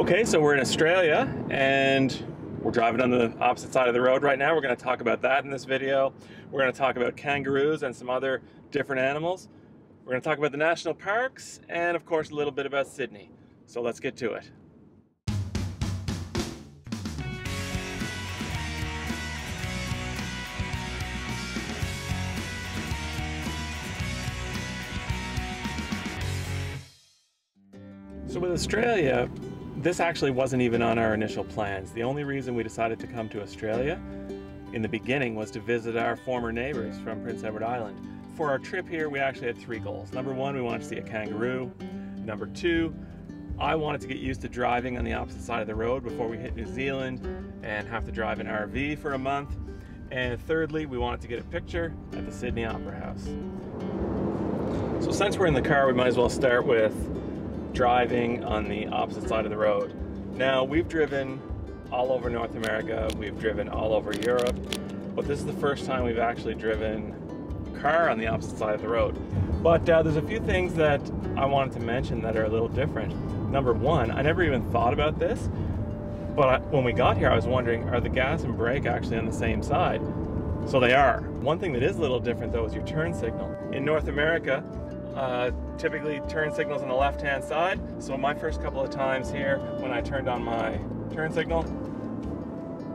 Okay, so we're in Australia and we're driving on the opposite side of the road right now. We're going to talk about that in this video. We're going to talk about kangaroos and some other different animals. We're going to talk about the national parks and of course a little bit about Sydney. So let's get to it. So with Australia, this actually wasn't even on our initial plans. The only reason we decided to come to Australia in the beginning was to visit our former neighbors from Prince Edward Island. For our trip here, we actually had three goals. Number one, we wanted to see a kangaroo. Number two, I wanted to get used to driving on the opposite side of the road before we hit New Zealand and have to drive an RV for a month. And thirdly, we wanted to get a picture at the Sydney Opera House. So since we're in the car, we might as well start with driving on the opposite side of the road. Now, we've driven all over North America, we've driven all over Europe, but this is the first time we've actually driven a car on the opposite side of the road. But there's a few things that I wanted to mention that are a little different. Number one, I never even thought about this, but when we got here I was wondering, are the gas and brake actually on the same side? So they are. One thing that is a little different though is your turn signal. In North America, typically turn signals on the left-hand side. So my first couple of times here, when I turned on my turn signal,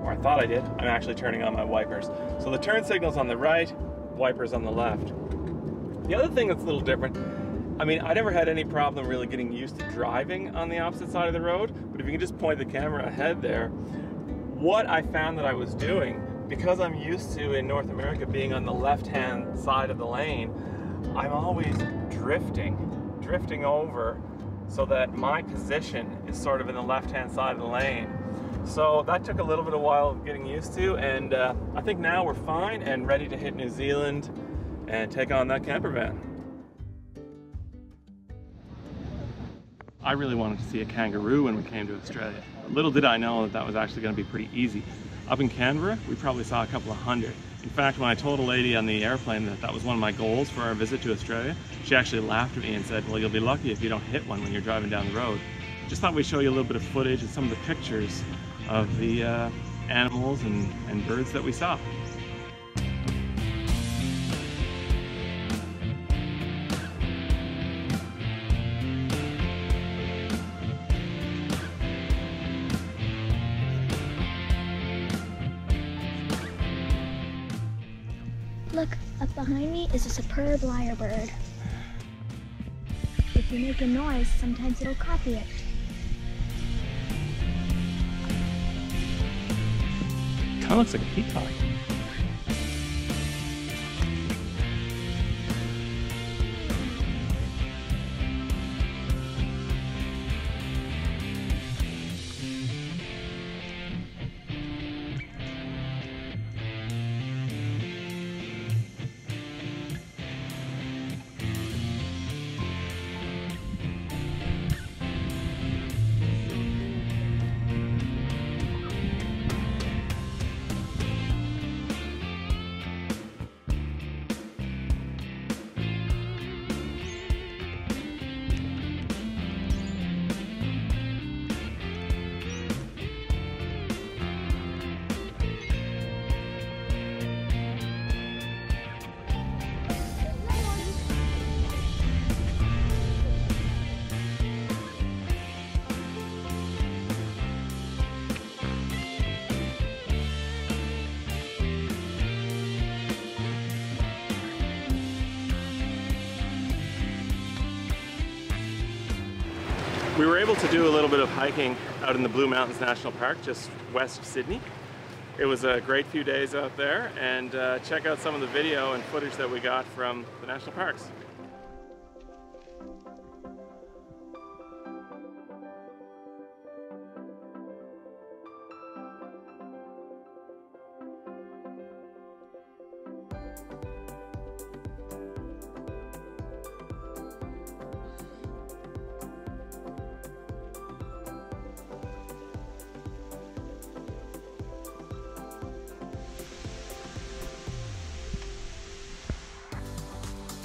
or I thought I did, I'm actually turning on my wipers. So the turn signal's on the right, wipers on the left. The other thing that's a little different, I mean, I never had any problem really getting used to driving on the opposite side of the road, but if you can just point the camera ahead there, what I found that I was doing, because I'm used to in North America being on the left-hand side of the lane, I'm always drifting over so that my position is sort of in the left-hand side of the lane. So that took a little bit of while of getting used to, and I think now we're fine and ready to hit New Zealand and take on that camper van. I really wanted to see a kangaroo when we came to Australia. Little did I know that that was actually going to be pretty easy. Up in Canberra, we probably saw a couple of hundred. In fact, when I told a lady on the airplane that that was one of my goals for our visit to Australia, she actually laughed at me and said, well, you'll be lucky if you don't hit one when you're driving down the road. Just thought we'd show you a little bit of footage and some of the pictures of the animals and birds that we saw. Look, up behind me is a superb lyrebird. If you make a noise, sometimes it'll copy it. Kind of looks like a peacock. We were able to do a little bit of hiking out in the Blue Mountains National Park, just west of Sydney. It was a great few days out there, and check out some of the video and footage that we got from the national parks.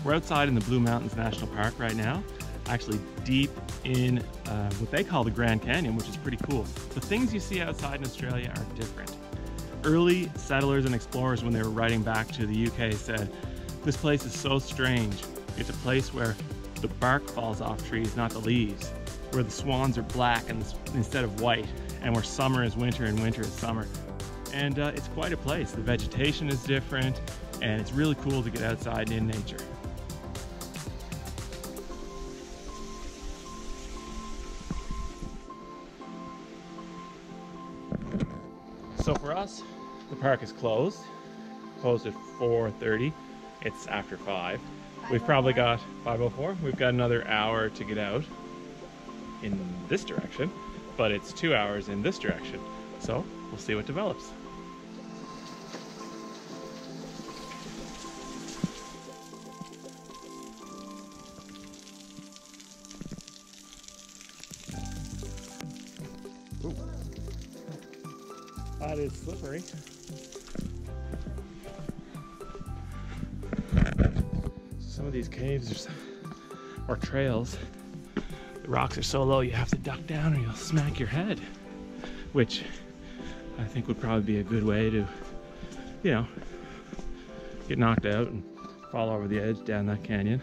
We're outside in the Blue Mountains National Park right now, actually deep in what they call the Grand Canyon, which is pretty cool. The things you see outside in Australia are different. Early settlers and explorers, when they were writing back to the UK, said, "This place is so strange. It's a place where the bark falls off trees, not the leaves, where the swans are black instead of white, and where summer is winter and winter is summer." And it's quite a place. The vegetation is different, and it's really cool to get outside in nature. So for us, the park is closed at 4:30. It's after 5. We've probably got 5:04. We've got another hour to get out in this direction, but it's 2 hours in this direction. So we'll see what develops. Ooh. That is slippery. Some of these caves or trails, the rocks are so low you have to duck down or you'll smack your head, which I think would probably be a good way to, you know, get knocked out and fall over the edge down that canyon.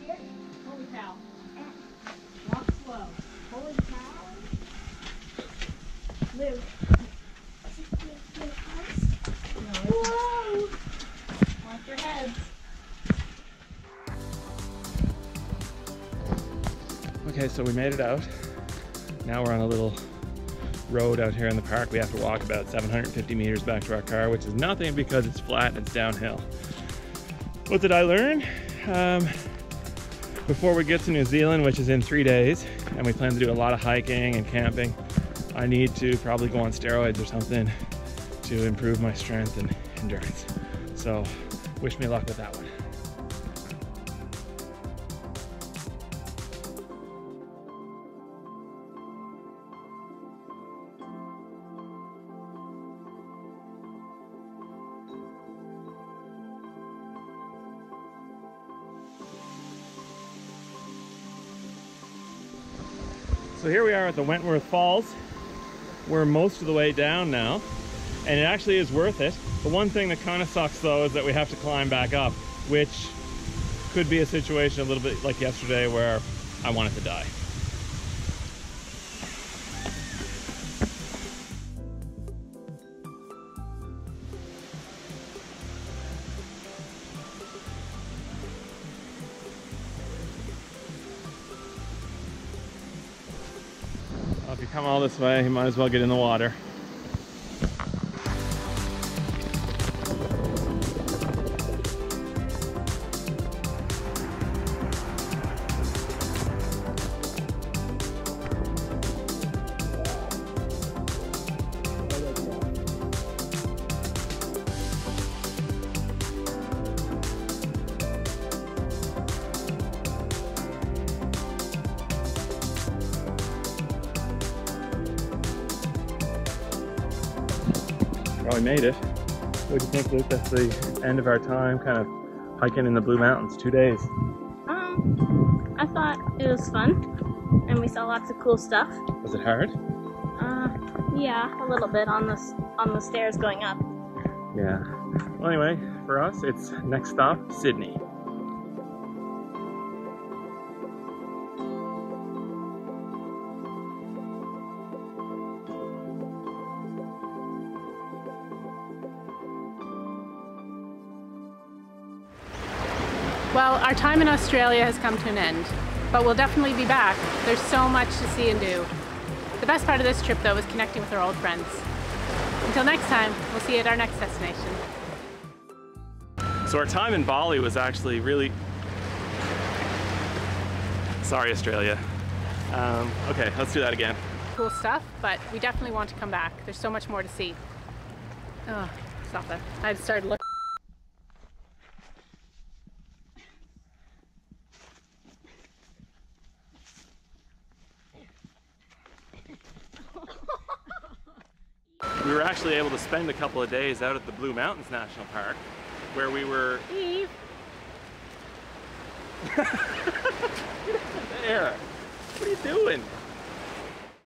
Holy cow. Walk slow. Holy cow. Luke. Whoa! Watch your heads. Okay, so we made it out. Now we're on a little road out here in the park. We have to walk about 750 meters back to our car, which is nothing because it's flat and it's downhill. What did I learn? Before we get to New Zealand, which is in 3 days, and we plan to do a lot of hiking and camping, I need to probably go on steroids or something to improve my strength and endurance. So wish me luck with that one. So here we are at the Wentworth Falls. We're most of the way down now, and it actually is worth it. The one thing that kind of sucks though is that we have to climb back up, which could be a situation a little bit like yesterday where I wanted to die. Well, if you come all this way, you might as well get in the water. We made it. What do you think, Luke? That's the end of our time kind of hiking in the Blue Mountains. 2 days. I thought it was fun, and we saw lots of cool stuff. Was it hard? Yeah, a little bit on the stairs going up. Yeah. Well, anyway, for us, it's next stop, Sydney. Well, our time in Australia has come to an end, but we'll definitely be back. There's so much to see and do. The best part of this trip, though, is connecting with our old friends. Until next time, we'll see you at our next destination. So our time in Bali was actually really... Sorry, Australia. Okay, let's do that again. Cool stuff, but we definitely want to come back. There's so much more to see. Oh, stop that. I started looking. We were actually able to spend a couple of days out at the Blue Mountains National Park, where we were... Eve! There. What are you doing?